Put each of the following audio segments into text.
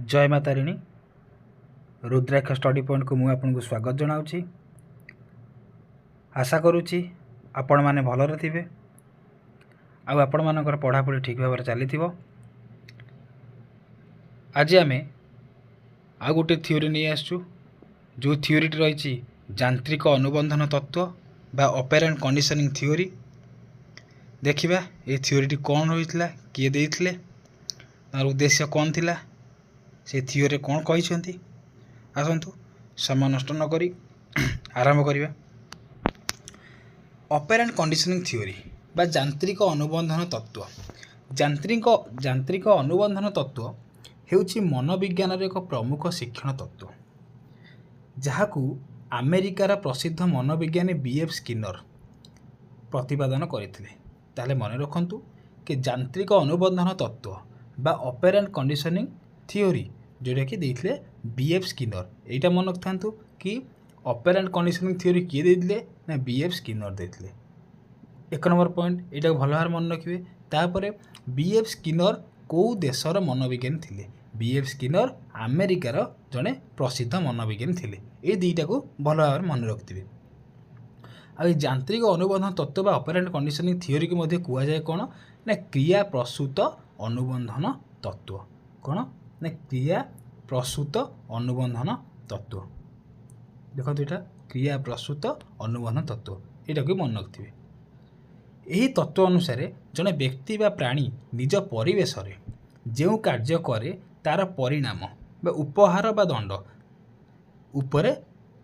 जय माता रिणी रुद्राक्ष study point को मुझे आपको स्वागत जनाऊँगी। आशा करुच्ची आपण मैंने भलरे थे आपण मानकर पढ़ापढ़ी ठीक भाव चली। आज आम आ गोटे थ्योरी नहीं आसु जो थ्योरी रही यांत्रिक अनुबंधन तत्व बा ऑपरेंट कंडीशनिंग थ्योरी। देखिबा ये थ्योरी कौन होइतला, किए देइथिले, तार उद्देश्य कौन थिला, से थ्योरी कौन कही। आसतु समय नष्ट न करी आरंभ करिबा। ऑपरेंट कंडीशनिंग थ्योरी बा यांत्रिक अनुबंधन तत्व। यांत्रिक अनुबंधन तत्व हेउछि मनोविज्ञान एक प्रमुख शिक्षण तत्व जहाकू अमेरिकार प्रसिद्ध मनोविज्ञानी बीएफ स्किनर प्रतिपादन करथिले। ताले मन रखंतु कि यांत्रिक अनुबंधन तत्व बा ऑपरेंट कंडीशनिंग थ्योरी जोटा कि देइथिले बीएफ स्किनर। एटा मन रखंतु कि ऑपरेंट कंडीशनिंग थ्योरी किए देइथिले ना बीएफ स्किनर देइथिले। एक नंबर पॉइंट एटा भल भाव मन रखिबे। तापरे बीएफ स्किनर को देशर मनोविज्ञानी थिले। बीएफ स्किनर अमेरिकार जड़े प्रसिद्ध मनोविज्ञानी थिले। ए दुईटा को भल भाव मन रखिथे। आ यांत्रिक अनुबंधन तत्व बा ऑपरेंट कंडीशनिंग थ्योरी को मध्य कुआ जाए कौन ना क्रिया प्रसूत अनुबंधन तत्व। कौन ना क्रिया प्रसूत अनुबंधन तत्व। देखो यहाँ क्रिया प्रसूत अनुबंधन तत्व यहाँ को मन रखिथे। यही तत्व अनुसार जड़े व्यक्ति बा प्राणी निज परिवेश रे जो कार्य करे तार परिणाम बा उपहार बा दंड उपरे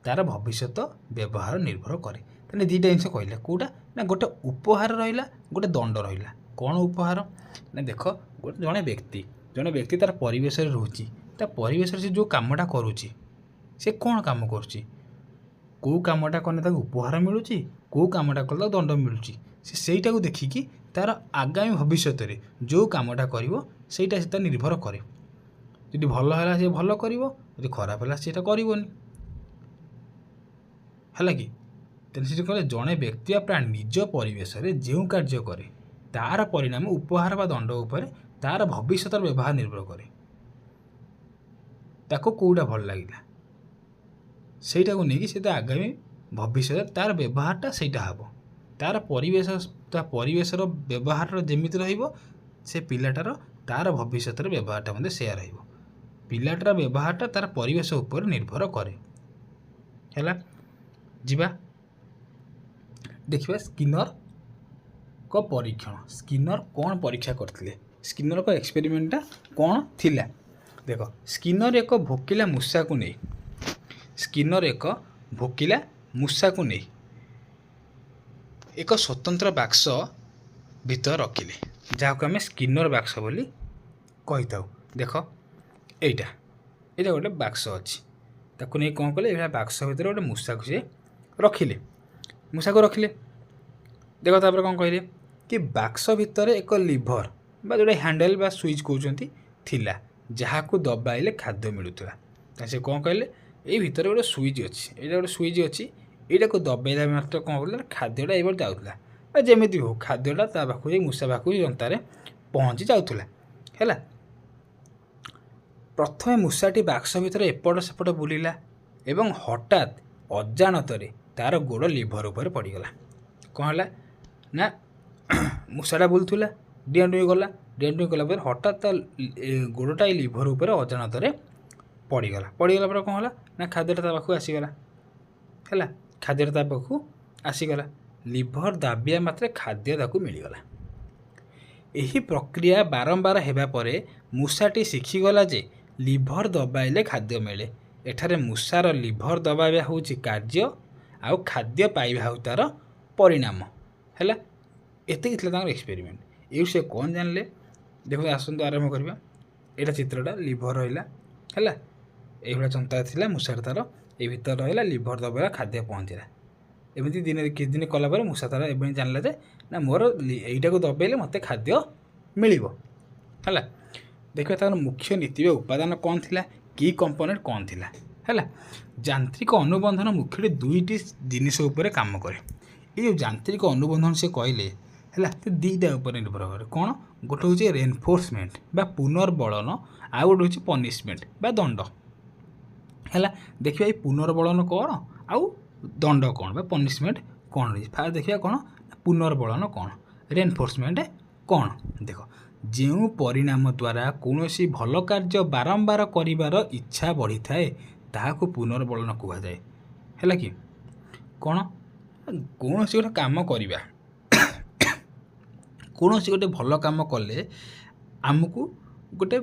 तार भविष्यत व्यवहार निर्भर करे। तेने दुईटा जिन कहला कौटा ना गोटे उपहार रहा गोटे दंड रहा। कौन उपहार ना देख जड़े व्यक्ति तार परिवेश रोचे परिवेश से जो कामटा करुच्ची से कौन काम करुच्ची कौ कामटा कले उपहार मिलूँ कौ कामटा कले दंड मिलूँ सेटा को देखिकी तार आगामी भविष्य में जो कामटा करीटा से निर्भर करे। यदि भल है सी भल कर खराब है सीटा करनी है कि तेनाली कहले जड़े व्यक्ति या प्राणी निज परिवेश में जो कार्य करे तार परिणाम उपहार बा दंड उपर तार भविष्यत व्यवहार निर्भर करे। ताको कौटा भल लगे सेटा को लेकिन से आगामी भविष्य तार व्यवहारटा सेटा हम तार परिवेशर व्यवहार जमी से पिलाटार तार भविष्य व्यवहारटा मध्य सेया रहिबो। पिलाटार व्यवहारटा तार परिवेश उपर निर्भर करे। हैला जिबा देखिबा स्किनर को परीक्षण। स्किनर कौन परीक्षा करथिले, स्किनर को एक्सपेरिमेंटा कौन थिला। देखो स्किनर एक भोकिला मूषा को नहीं एक स्वतंत्र बाक्स भीतर रखिले जहाँ को आम स्किनर बाक्स बोली कही था। देख यहाँ गोटे बाक्स अच्छी ताकू नहीं कौन कले ये बाक्स भीतर गोटे मूषा को सी रखिले। देख तापर कौन कहले कि बाक्स भितर एक लिभर बा जोड़े हैंडल बा स्विच कहते थिला जहाँ को दबाइले खाद्य मिलूला। से कौन कहले ये भितर गोटे स्विच अच्छी ये गोटे स्विच अच्छी यहाँ को दबाइला मात्र कौन कर खाद्यटा ये जाऊला जमी हो खाद्यटा ता पाखु मूषा पाखु जनतार पहुँची जाऊला है। प्रथम मूषाटी बाक्स भितर एपट सेपट बुलिला एवं हठात अजाणतरे तार गोड़ लिभर उपर पड़गला। कौन है ना मूषाटा बुलूला डिआँ डुई गला हठात गोड़टा लिभर उपर अजाणतरे पड़गला पर कौन है ना खाद्यटा ता पाखु आसीगला है। खाद्यटा ता पाखु आसीगला लिभर दाबिया मात्रे खाद्य ताकू मिलगला। यही प्रक्रिया बारंबार हेबा परे मूषाटी शिखिगला जे लिभर दबाइले खाद्य मिले। एठारे मूषार लिभर दबाइबा होउछि कार्य आउ खाद्य पाइबा हो तार परिणाम है। एत एक्सपेरिमेंट ये से कौन जानले देखो आसतु आरंभ करवा। यहाँ चित्रटा लिभर रहा है ये चंता थी मूषार तार ये भीतर रहा लिभर दबाइला खाद्य पहुँचला। एमती दिन कि दिन कलापर मूषा तार एवं जानला जे ना मोर यहीटा को दबाइले मत खाद्य मिल है। देखिए तार मुख्य नीति उपादान कौन थिला, की कंपोनेंट कौन थिला है। यांत्रिक अनुबंधन मुख्य दुईटी जिनिस उपर काम करे। ये जो यांत्रिक अनुबंधन से कहले है दुईटा उपर निर्भर करे। कौन गोटे हूँ रेनफोर्समेंट बा पुनर्बलन आउ गोटे हूँ पनिशमेंट बा दंड है। देखिए पुनर्बलन कौन आउ दंड कौन बा पनिशमेंट कौन रही फास्ट देखिए कौन पुनर्बलन कौन रेनफोर्समेंट कौन देख जो परिणाम द्वारा कौन सी भल कार्य बारंबार करिवार इच्छा बढ़ी थाए ताहाको पुनर्बलन कहुए है कि कौन कौन सी गोटे काम करवा कौन सी गोटे भल काम कले आमको गोटे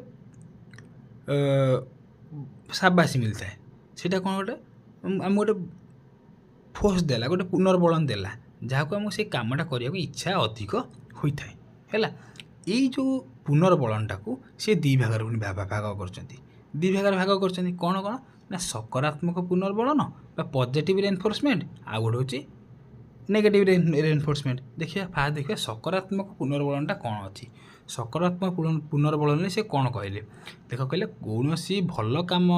शाबाशी मिलता है सीटा कौन गोटे आम गोटे फोर्स देला गोटे पुनर्बलन देला जहाँ को आम से कामटा करने को इच्छा अधिक होता है यही जो पुनर्बलनटा को सी दी भाग भाग कर दी भाग भाग कर कौन कौन ना सकारात्मक पुनर्बलन बा पॉजिटिव रेनफोर्समेंट आ गोटे हूँ नेगेटिव रेनफोर्समेंट देखिए फास्ट देखिए सकारात्मक पुनर्बलनटा कौन अच्छी सकारात्मक पुनर्बलन से कौन कहले देख कहले कौन सी भल कम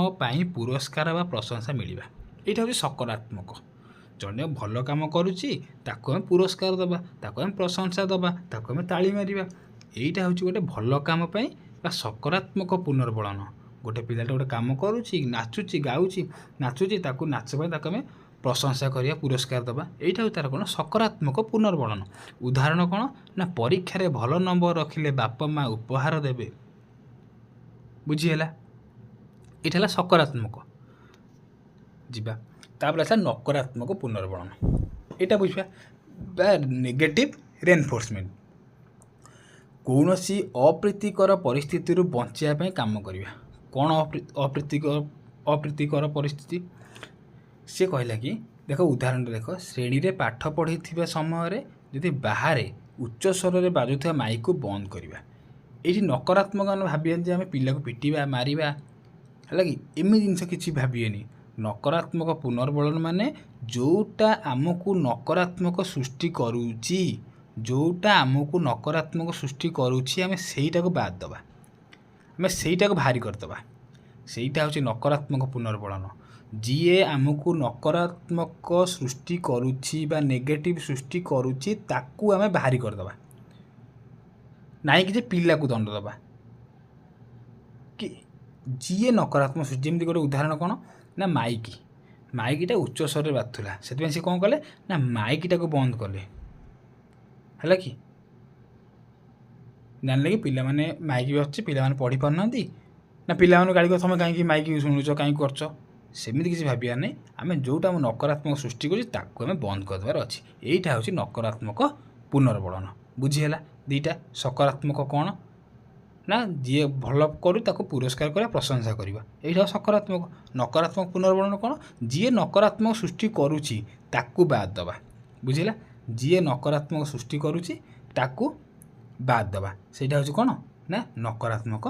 पुरस्कार बा प्रशंसा मिलवा यहाँ हूँ सकारात्मक जड़े भल कम करुच्ची पुरस्कार दबा ताको प्रशंसा दबा ताको ताली मारिबा यहाँ हूँ गोटे भल कम बा सकारात्मक पुनर्बलन गोटे पिलाटे गोटे कम करुच्ची नाचुची गाउची नाचुची ताको नाच ताको प्रशंसा करिया पुरस्कार दबा यहाँ तार कौन सकारात्मक पुनर्बलन उदाहरण कौन ना परीक्षा रे भल नंबर रखिले बापा माँ उपहार देवे बुझीगला यहाँ सकारात्मक जीवा तापर आसा नकारात्मक पुनर्बलन यहाँ बुझा नेगेटिव रेनफोर्समेंट कौन सी अप्रीतिकर परिस्थिति बचाई काम करवा कौन अप्रीतिकर परिस्थिति सी कहला कि देख उदाहरण देख श्रेणी रे पाठ पढ़ी समय जदि बाहर उच्च स्वर में बाजुवा माइक को बंद करवा ये नकारात्मक भाविए आम पिला को पिटा मारिबा है कि एम जिन किसी भाविएनि नकारात्मक पुनर्बलन माने जोटा आमको नकारात्मक सृष्टि करुच्ची जोटा आमको नकारात्मक सृष्टि करुच्ची आम सेटा को बाद दबा आम सेटा को भारी करदबा सेटा हूँ नकारात्मक पुनर्बलन जीए आमको नकारात्मक सृष्टि करुच्ची बा नेगेटिव सृष्टि करुच्ची ताकू आम बाहरी करदबा नाई कि पिला को दंड दबा कि जीए नकारात्मक सृष्टि जमी गोटे उदाहरण कौन ना माइकटा उच्च स्वर में बाजुला से कौन कले ना माइकटा को बंद कले है कि जानले कि पिला माने माइक भी अच्छे पिला माने पढ़ी पारना ना पिला गाड़ी कर तुम कहीं माइक शुणुच कहीं कर सेमती किसी भाविया नहीं आम जोटा आम नकारात्मक सृष्टि करें बंद करदेवार अच्छी यहाँ हूँ नकारात्मक पुनर्बलन बुझीगला दीटा सकारात्मक कौन ना जी भल करू ताको पुरस्कार करा प्रशंसा करवा यहाँ सकारात्मक नकारात्मक पुनर्बलन कौन जी नकारात्मक सृष्टि करुच्ची ताकू बाद दबा बुझीला जी नकारात्मक सृष्टि करुच्ची ताकू बाद दबा सेटा हूँ कौन ना नकारात्मक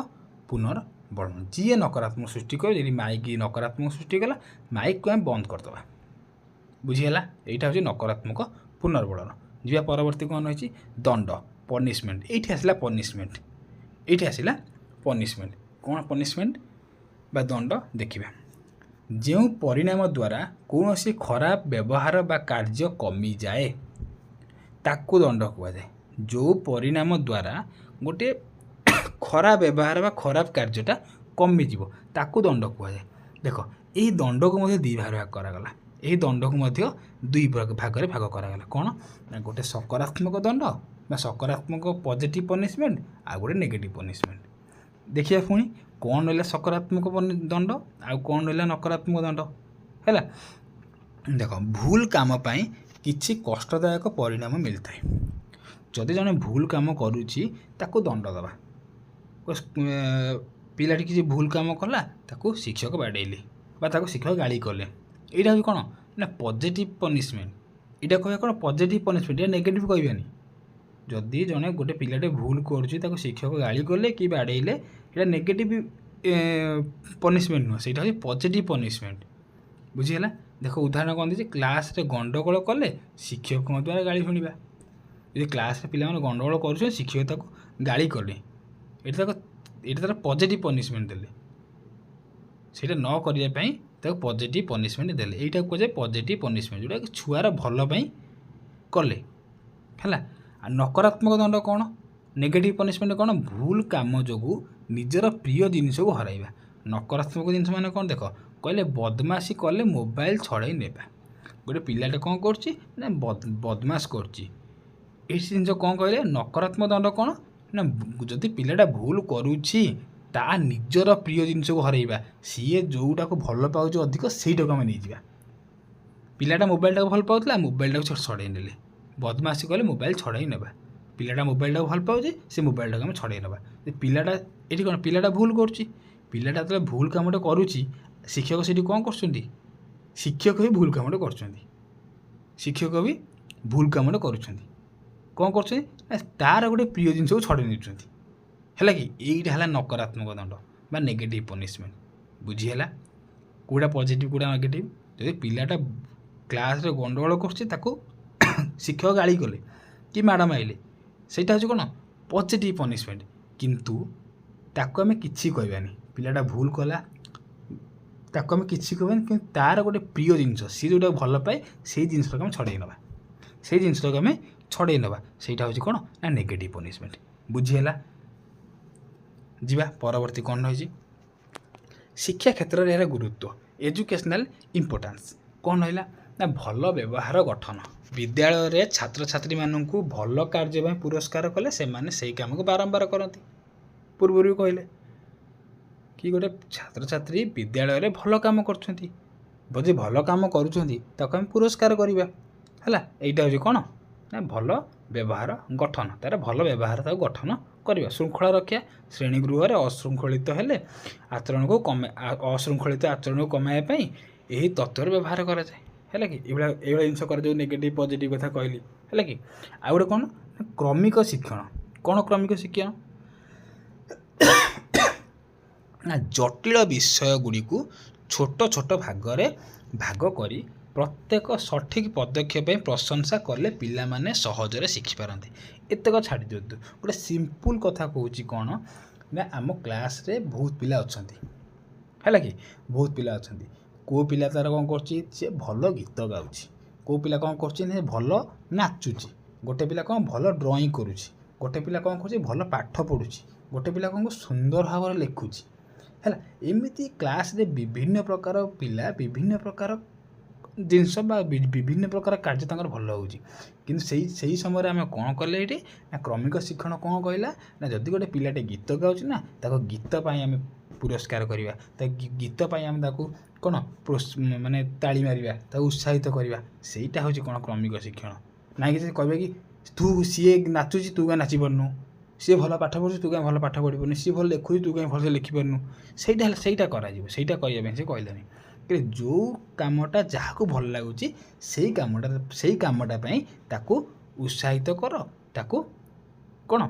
पुनर्बलन जी नकारात्मक सृष्टि कर जी माइक नकारात्मक सृष्टि कला माइक को बंद करदे बुझीगला यहाँ हूँ नकारात्मक पुनर्बलन जी परवर्ती कौन रही दंड पनिशमेंट ये आसला पनिशमेंट ये आसला पनिशमेंट कौन पनिशमेंट बा दंड देखा जो परिणाम द्वारा कौन सी खराब व्यवहार बा कार्य कमी जाए ताकू दंड कहुए जो परिणाम द्वारा गोटे खराब व्यवहार बा खराब कार्यटा कमिज ताकू दंड कहुए देख यही दंड को दी भाग भाग करागला यही दंड को दुई भाग में भाग करागला कौन ना गोटे सकारात्मक दंड बा सकारात्मक पॉजिटिव पनिशमेंट आ गोटे नेगेटिव पनिशमेंट देखिए पुणी कौन रहा सकारात्मक दंड आ कौन रहा नकारात्मक दंड है देख भूल काम किसी कष्टदायक परिणाम मिलता है जदि जड़े भूल काम करुच्ची ताको दंड दबा पिलाटी किसी भूल काम कला ताको शिक्षक बाड़ेली बा ताको शिक्षक गाड़ी कले यहाँ हूँ कौन ना पॉजिटिव पनिशमेंट यहाँ कह कौन पॉजिटिव पनिशमेंट या नेगेटिव कहबानी जदि जड़े गोटे पिलाटे भूल कर शिक्षक गाड़ी कले कि बाड़ेले यहाँ नेगेटिव पनिशमेंट नुह से हूँ पॉजिटिव पनिशमेंट बुझीगला देख उदाहरण कौन दी क्लास रे गंडगोल कले शिक्षक द्वारा गाड़ी शुणा यदि क्लास रे पिला गंडगोल कर शिक्षक ताको गाड़ी कले ये तार पॉजिटिव पनिशमेंट देले से न करने पॉजिटिव पनिशमेंट देले यहाँ कहुए पॉजिटिव पनिशमेंट जोटा कि छुआर भल कले है नकारात्मक दंड कौन नेगेटिव पनिशमेंट कौन भूल काम जो निजर प्रिय जिनस को हराइबा नकारात्मक जिनस माने कौन देख कहले बदमाशी कले मोबाइल छड़ाई नेबा गोटे पिलाटे कौन करछि ना बदमाश करछि ए जिनस कौन कहले नकारात्मक दंड कौन ना जदि पिलाटा भूल करुछि ता निजर प्रिय जिनस को हराइबा सीए जोटा को भल पाउछ अधिक सेटा को आम नहीं जावा पिलाटा मोबाइल भल पाउला मोबाइल छड़ाई नेले बदमाशी कले मोबाइल छड़ाई नेबा पिलाटा मोबाइल भल पाउछ से मोबाइल आम छड़ाई नेबा पिलाटा ये कौन पिलाटा भूल करुच्ची पिलाटा जो भूल कामटे करुच्ची शिक्षक से कौन कर शिक्षक भी भूल कामटे कर शिक्षक भी भूल कामटे कौन कर तार गोटे प्रिय जिनस को छड़ाई है कि यहीटा है नकारात्मक दंड बा नेगेटिव पनिशमेंट बुझीगला कौटा पॉजिटिव कौटा नेगेटिव जदि पिलाटा क्लास रे गंडगोल कर शिक्षक गाड़ी कले कि मैडम आइले सेटा हूँ कौन पॉजिटिव पनिशमेंट किंतु ताको आम कि कहबानी पिलाटा भूल कला ताको आम कि कहबानी कि तार गोटे प्रिय जिनस सी जोटा भल पाए से जिनस आम छड़ाई नवा से जिनस आम छड़ाई नवा सेटा हूँ कौन ना नेगेटिव पनिशमेंट बुझीगला जीवा परवर्ती कौन रही शिक्षा क्षेत्र में यार गुरुत्व एजुकेशनल इम्पोर्टान्स कौन रहा ना भल व्यवहार गठन विद्यालय रे छात्र छात्री मानू भल कार्य पुरस्कार कले से माने सही काम को बारंबार करती पूर्व भी कहले कि गोटे छात्र छात्री विद्यालय रे भल काम करछंती बजे भल काम करूछंती ताको हम पुरस्कार करबा हला एटा हो कौन ना भल व्यवहार गठन तार भल व्यवहार ताको गठन करवा श्रृंखला रक्षा श्रेणी गृह में अशृंखलित हेले आचरण को कमे अशृंखलित आचरण को कमाइवाई यही तत्वर व्यवहार कराए है कि ये जिनस कर नेगेटिव पॉजिटिव कथा कहली है कि आ गए कौन क्रमिक शिक्षण कौन क्रमिक शिक्षण ना जटिल विषय गुड़ी को छोट छोट भागरे भाग करी प्रत्येक सठिक पदक्षेप प्रशंसा कले पिला माने सहजरे शिखिपारती एतक छाड़ी दिंतु गोटे सिंपल कथा कहूँ कौन ना आम क्लास रे बहुत पिला अच्छी है कि बहुत पिला अच्छा को पिला तार कौन कर भल गीत गाँची को पिला कौन कर भल नाचुची गोटे पिला कौन भल ड्रॉइंग करुच्ची गोटे पिला कौन कर भल पाठ पढ़ुची गोटे पिला कौन सुंदर भाव में लिखुची है एमती क्लास रे विभिन्न प्रकार पिला विभिन्न प्रकार जिनस विभिन्न प्रकार कार्य तंकर भल होची किंतु सही समय आम कौन कले ये ना क्रमिक शिक्षण कौन कहला ना जदि गोटे पिलाटे गीत गाँची ना ताको गीत आम पुरस्कार करवा गीत आम कौन माने ताली मारिबा उत्साहित करवा सेटा हूँ कौन क्रमिक शिक्षण ना कि कह कि तू सी नाचुची तू क्या नाची पार्नु सी भल पाठ पढ़ु तू क्या भल पाठ पढ़ी पार्नु सी भल लिखुची तू क्या भल लिखिपार्नु सेटा कराइबो सेटा कहवाई से कहलानी कि जो कामटा जहाँ भल लगुच से कामटा ताकू उत्साहित कर ताकू कौन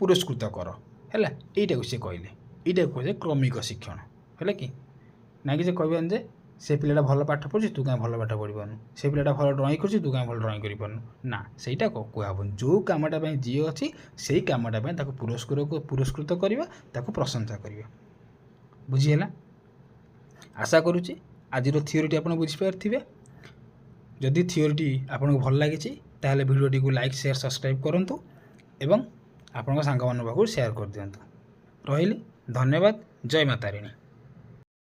पुरस्कृत कर है यहीटा सी कहले यहीटा कहे क्रमिक शिक्षण है कि ना कि कहबानी जे से पिलाटा भल पाठ पढ़ुची तू क्या भल पाठ पढ़ी पार्नु से पिलाटा भल ड्रॉइंग कर तू क्या भल ड्रॉइंग कर पार्नु ना सहीटा कहबन जो कामटा जी अच्छी से कामटा पुरस्कृत करवा ताकू प्रशंसा करवा बुझीगला आशा करुच्ची आज थियोरीटी आप बुझीपारे जदि थियोरीटी आपको भल लगी ताहले भिडियोटी को लाइक शेयर सब्सक्राइब करूँ एवं आपण सांग मान पाखु शेयर कर दिंतु रही धन्यवाद जय मातारिणी।